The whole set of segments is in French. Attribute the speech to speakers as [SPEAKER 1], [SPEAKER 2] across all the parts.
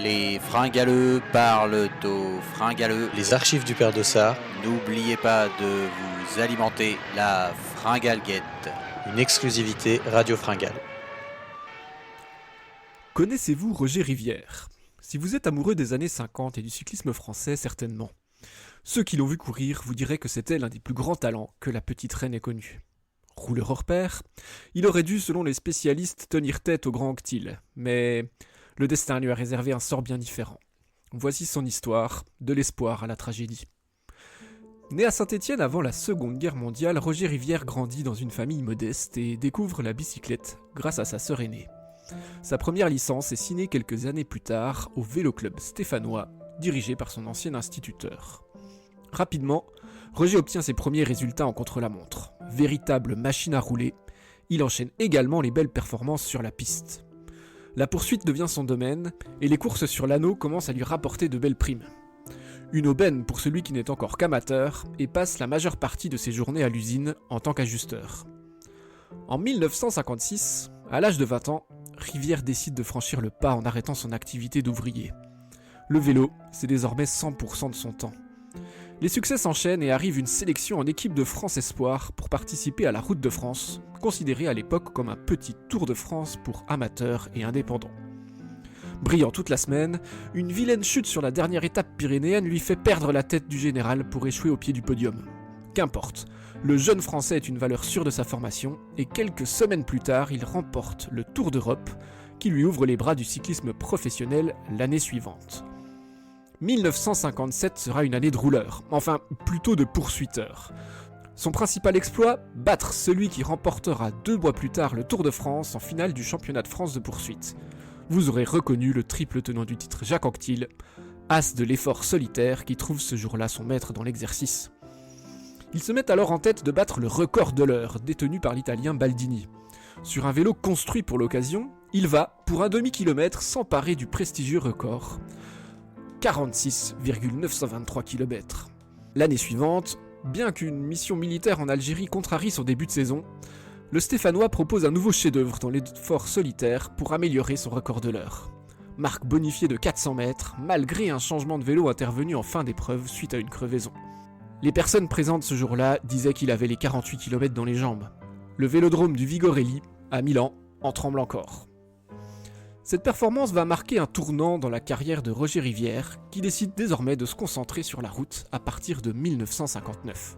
[SPEAKER 1] Les fringalleux parlent aux fringalleux.
[SPEAKER 2] Les archives du Père Dossard.
[SPEAKER 1] N'oubliez pas de vous alimenter la fringalguette.
[SPEAKER 2] Une exclusivité Radio Fringale.
[SPEAKER 3] Connaissez-vous Roger Rivière ? Si vous êtes amoureux des années 50 et du cyclisme français, certainement. Ceux qui l'ont vu courir vous diraient que c'était l'un des plus grands talents que la petite reine ait connu. Rouleur hors pair, il aurait dû, selon les spécialistes, tenir tête au grand Anquetil, mais le destin lui a réservé un sort bien différent. Voici son histoire, de l'espoir à la tragédie. Né à Saint-Étienne avant la Seconde Guerre mondiale, Roger Rivière grandit dans une famille modeste et découvre la bicyclette grâce à sa sœur aînée. Sa première licence est signée quelques années plus tard au Vélo Club stéphanois, dirigé par son ancien instituteur. Rapidement, Roger obtient ses premiers résultats en contre-la-montre. Véritable machine à rouler, il enchaîne également les belles performances sur la piste. La poursuite devient son domaine, et les courses sur l'anneau commencent à lui rapporter de belles primes. Une aubaine pour celui qui n'est encore qu'amateur, et passe la majeure partie de ses journées à l'usine en tant qu'ajusteur. En 1956, à l'âge de 20 ans, Rivière décide de franchir le pas en arrêtant son activité d'ouvrier. Le vélo, c'est désormais 100% de son temps. Les succès s'enchaînent et arrive une sélection en équipe de France Espoir pour participer à la Route de France, considérée à l'époque comme un petit Tour de France pour amateurs et indépendants. Brillant toute la semaine, une vilaine chute sur la dernière étape pyrénéenne lui fait perdre la tête du général pour échouer au pied du podium. Qu'importe, le jeune Français est une valeur sûre de sa formation et quelques semaines plus tard, il remporte le Tour d'Europe qui lui ouvre les bras du cyclisme professionnel l'année suivante. 1957 sera une année de rouleur, enfin plutôt de poursuiteur. Son principal exploit, battre celui qui remportera 2 mois plus tard le Tour de France en finale du championnat de France de poursuite. Vous aurez reconnu le triple tenant du titre Jacques Anquetil, as de l'effort solitaire qui trouve ce jour-là son maître dans l'exercice. Il se met alors en tête de battre le record de l'heure détenu par l'Italien Baldini. Sur un vélo construit pour l'occasion, il va, pour un demi-kilomètre, s'emparer du prestigieux record. 46,923 km. L'année suivante, bien qu'une mission militaire en Algérie contrarie son début de saison, le Stéphanois propose un nouveau chef-d'œuvre dans l'effort solitaire pour améliorer son record de l'heure. Marque bonifiée de 400 mètres, malgré un changement de vélo intervenu en fin d'épreuve suite à une crevaison. Les personnes présentes ce jour-là disaient qu'il avait les 48 km dans les jambes. Le vélodrome du Vigorelli, à Milan, en tremble encore. Cette performance va marquer un tournant dans la carrière de Roger Rivière, qui décide désormais de se concentrer sur la route à partir de 1959.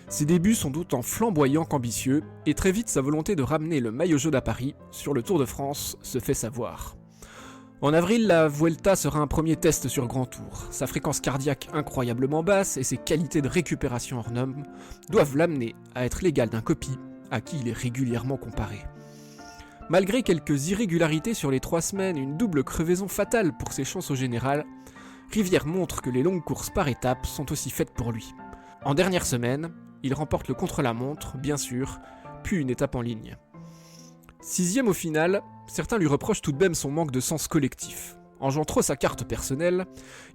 [SPEAKER 3] Ses débuts sont d'autant flamboyants qu'ambitieux, et très vite sa volonté de ramener le maillot jaune à Paris sur le Tour de France se fait savoir. En avril, la Vuelta sera un premier test sur Grand Tour. Sa fréquence cardiaque incroyablement basse et ses qualités de récupération hors normes doivent l'amener à être l'égal d'un Coppi, à qui il est régulièrement comparé. Malgré quelques irrégularités sur les 3 semaines et une double crevaison fatale pour ses chances au général, Rivière montre que les longues courses par étapes sont aussi faites pour lui. En dernière semaine, il remporte le contre-la-montre, bien sûr, puis une étape en ligne. 6e au final, certains lui reprochent tout de même son manque de sens collectif. En jouant trop sa carte personnelle,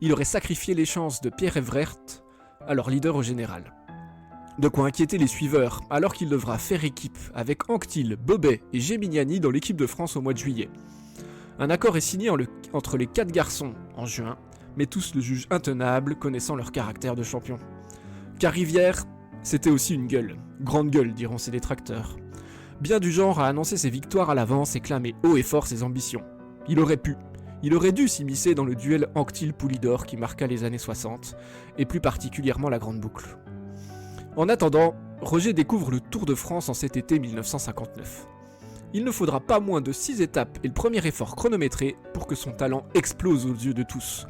[SPEAKER 3] il aurait sacrifié les chances de Pierre Evert, alors leader au général. De quoi inquiéter les suiveurs, alors qu'il devra faire équipe avec Anquetil, Bobet et Géminiani dans l'équipe de France au mois de juillet. Un accord est signé entre les 4 garçons en juin, mais tous le jugent intenable, connaissant leur caractère de champion. Car Rivière, c'était aussi une gueule. Grande gueule, diront ses détracteurs. Bien du genre à annoncer ses victoires à l'avance et clamer haut et fort ses ambitions. Il aurait dû s'immiscer dans le duel Anquetil-Poulidor qui marqua les années 60, et plus particulièrement la Grande Boucle. En attendant, Roger découvre le Tour de France en cet été 1959. Il ne faudra pas moins de 6 étapes et le premier effort chronométré pour que son talent explose aux yeux de tous.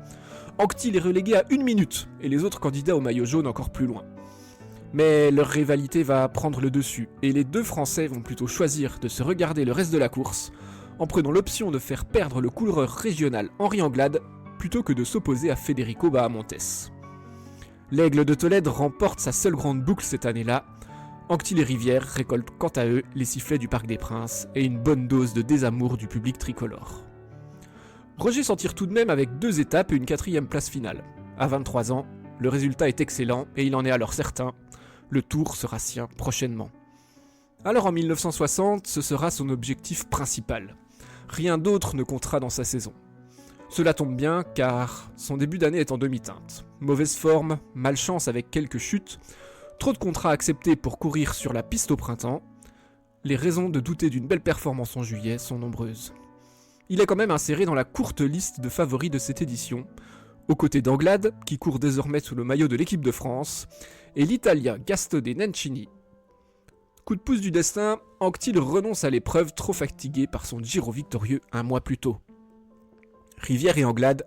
[SPEAKER 3] Anquetil est relégué à 1 minute et les autres candidats au maillot jaune encore plus loin. Mais leur rivalité va prendre le dessus et les 2 Français vont plutôt choisir de se regarder le reste de la course en prenant l'option de faire perdre le coureur régional Henri Anglade plutôt que de s'opposer à Federico Bahamontes. L'Aigle de Tolède remporte sa seule grande boucle cette année-là. Anquetil et Rivière récoltent quant à eux les sifflets du Parc des Princes et une bonne dose de désamour du public tricolore. Roger s'en tire tout de même avec 2 étapes et une 4e place finale. À 23 ans, le résultat est excellent et il en est alors certain. Le Tour sera sien prochainement. Alors en 1960, ce sera son objectif principal. Rien d'autre ne comptera dans sa saison. Cela tombe bien car son début d'année est en demi-teinte. Mauvaise forme, malchance avec quelques chutes, trop de contrats acceptés pour courir sur la piste au printemps. Les raisons de douter d'une belle performance en juillet sont nombreuses. Il est quand même inséré dans la courte liste de favoris de cette édition, aux côtés d'Anglade, qui court désormais sous le maillot de l'équipe de France, et l'Italien Gastone Nencini. Coup de pouce du destin, Anquetil renonce à l'épreuve trop fatigué par son Giro victorieux un mois plus tôt. Rivière et Anglade,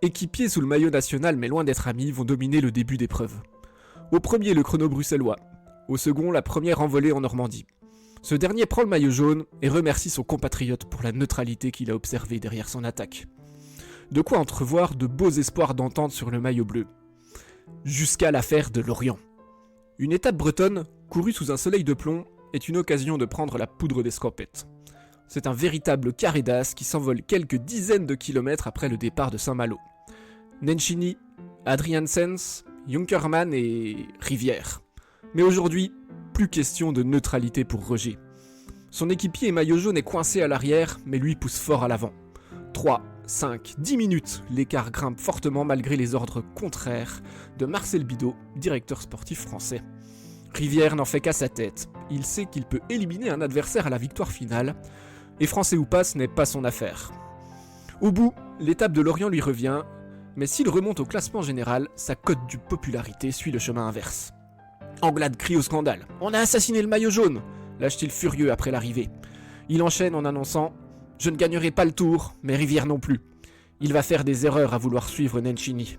[SPEAKER 3] équipiers sous le maillot national mais loin d'être amis, vont dominer le début d'épreuve. Au premier, le chrono bruxellois. Au second, la première envolée en Normandie. Ce dernier prend le maillot jaune et remercie son compatriote pour la neutralité qu'il a observée derrière son attaque. De quoi entrevoir de beaux espoirs d'entente sur le maillot bleu. Jusqu'à l'affaire de Lorient. Une étape bretonne, courue sous un soleil de plomb, est une occasion de prendre la poudre d'escampette. C'est un véritable carré d'as qui s'envole quelques dizaines de kilomètres après le départ de Saint-Malo. Nencini, Adrian Sens, Junkermann et Rivière. Mais aujourd'hui, plus question de neutralité pour Roger. Son équipier maillot jaune est coincé à l'arrière, mais lui pousse fort à l'avant. 3, 5, 10 minutes, l'écart grimpe fortement malgré les ordres contraires de Marcel Bidot, directeur sportif français. Rivière n'en fait qu'à sa tête. Il sait qu'il peut éliminer un adversaire à la victoire finale, et français ou pas, ce n'est pas son affaire. Au bout, l'étape de Lorient lui revient, mais s'il remonte au classement général, sa cote de popularité suit le chemin inverse. Anglade crie au scandale. « On a assassiné le maillot jaune !» lâche-t-il furieux après l'arrivée. Il enchaîne en annonçant « Je ne gagnerai pas le tour, mais Rivière non plus. Il va faire des erreurs à vouloir suivre Nencini. »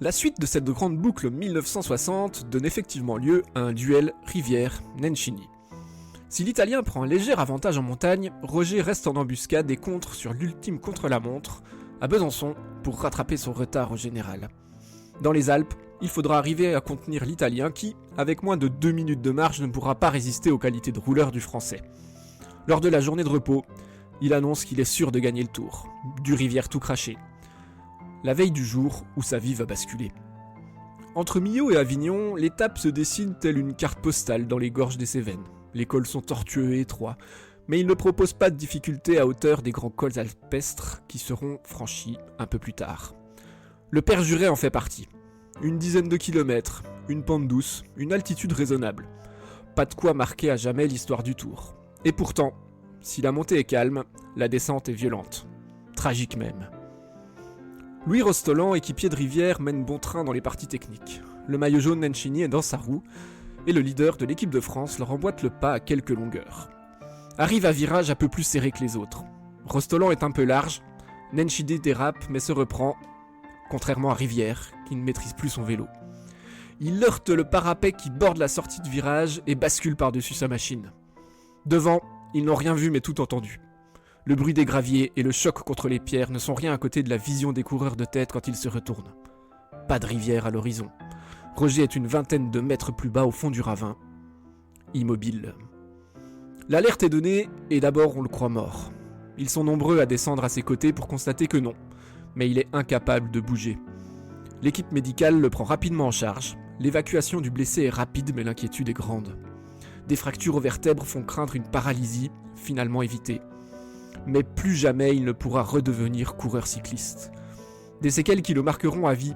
[SPEAKER 3] La suite de cette grande boucle 1960 donne effectivement lieu à un duel Rivière-Nencini. Si l'Italien prend un léger avantage en montagne, Roger reste en embuscade et contre sur l'ultime contre-la-montre à Besançon pour rattraper son retard au général. Dans les Alpes, il faudra arriver à contenir l'Italien qui, avec moins de 2 minutes de marge, ne pourra pas résister aux qualités de rouleur du Français. Lors de la journée de repos, il annonce qu'il est sûr de gagner le tour, du Rivière tout craché. La veille du jour où sa vie va basculer. Entre Millau et Avignon, l'étape se dessine telle une carte postale dans les gorges des Cévennes. Les cols sont tortueux et étroits, mais il ne propose pas de difficultés à hauteur des grands cols alpestres qui seront franchis un peu plus tard. Le Père Juré en fait partie. Une dizaine de kilomètres, une pente douce, une altitude raisonnable. Pas de quoi marquer à jamais l'histoire du Tour. Et pourtant, si la montée est calme, la descente est violente. Tragique même. Louis Rostolan, équipier de Rivière, mène bon train dans les parties techniques. Le maillot jaune Nencini est dans sa roue, et le leader de l'équipe de France leur emboîte le pas à quelques longueurs. Arrive un virage un peu plus serré que les autres. Rostolan est un peu large, Nencini dérape mais se reprend, contrairement à Rivière, qui ne maîtrise plus son vélo. Il heurte le parapet qui borde la sortie de virage et bascule par-dessus sa machine. Devant, ils n'ont rien vu mais tout entendu. Le bruit des graviers et le choc contre les pierres ne sont rien à côté de la vision des coureurs de tête quand ils se retournent. Pas de rivière à l'horizon. Roger est une vingtaine de mètres plus bas au fond du ravin, immobile. L'alerte est donnée et d'abord on le croit mort. Ils sont nombreux à descendre à ses côtés pour constater que non, mais il est incapable de bouger. L'équipe médicale le prend rapidement en charge, l'évacuation du blessé est rapide mais l'inquiétude est grande. Des fractures aux vertèbres font craindre une paralysie, finalement évitée. Mais plus jamais il ne pourra redevenir coureur cycliste. Des séquelles qui le marqueront à vie,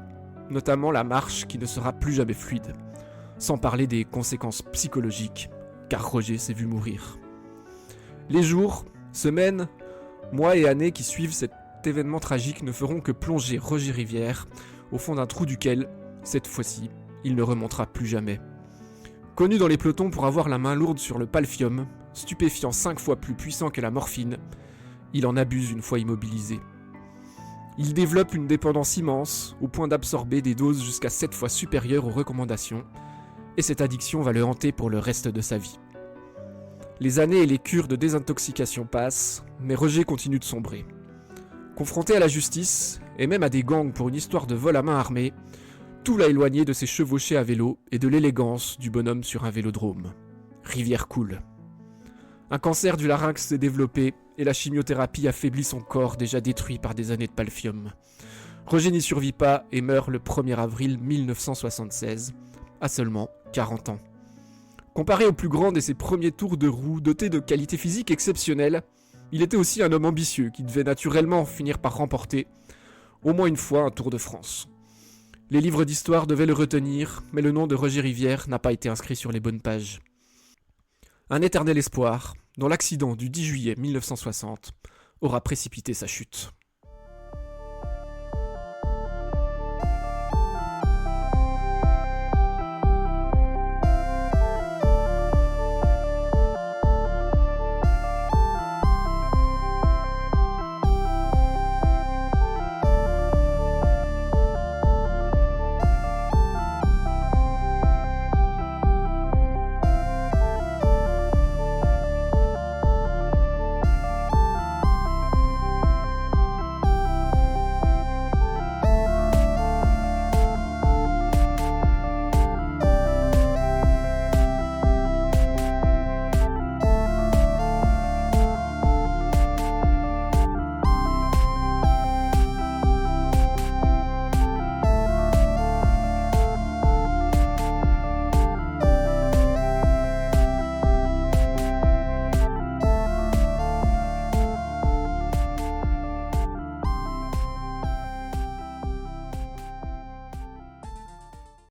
[SPEAKER 3] notamment la marche qui ne sera plus jamais fluide. Sans parler des conséquences psychologiques, car Roger s'est vu mourir. Les jours, semaines, mois et années qui suivent cet événement tragique ne feront que plonger Roger Rivière au fond d'un trou duquel, cette fois-ci, il ne remontera plus jamais. Connu dans les pelotons pour avoir la main lourde sur le palfium, stupéfiant 5 fois plus puissant que la morphine, il en abuse une fois immobilisé. Il développe une dépendance immense, au point d'absorber des doses jusqu'à 7 fois supérieures aux recommandations, et cette addiction va le hanter pour le reste de sa vie. Les années et les cures de désintoxication passent, mais Roger continue de sombrer. Confronté à la justice, et même à des gangs pour une histoire de vol à main armée, tout l'a éloigné de ses chevauchés à vélo et de l'élégance du bonhomme sur un vélodrome. Rivière coule. Un cancer du larynx s'est développé et la chimiothérapie affaiblit son corps déjà détruit par des années de palfium. Roger n'y survit pas et meurt le 1er avril 1976, à seulement 40 ans. Comparé au plus grand de ses premiers tours de roue, doté de qualités physiques exceptionnelles, Il était aussi un homme ambitieux qui devait naturellement finir par remporter, au moins une fois, un Tour de France. Les livres d'histoire devaient le retenir, mais le nom de Roger Rivière n'a pas été inscrit sur les bonnes pages. Un éternel espoir, dont l'accident du 10 juillet 1960 aura précipité sa chute.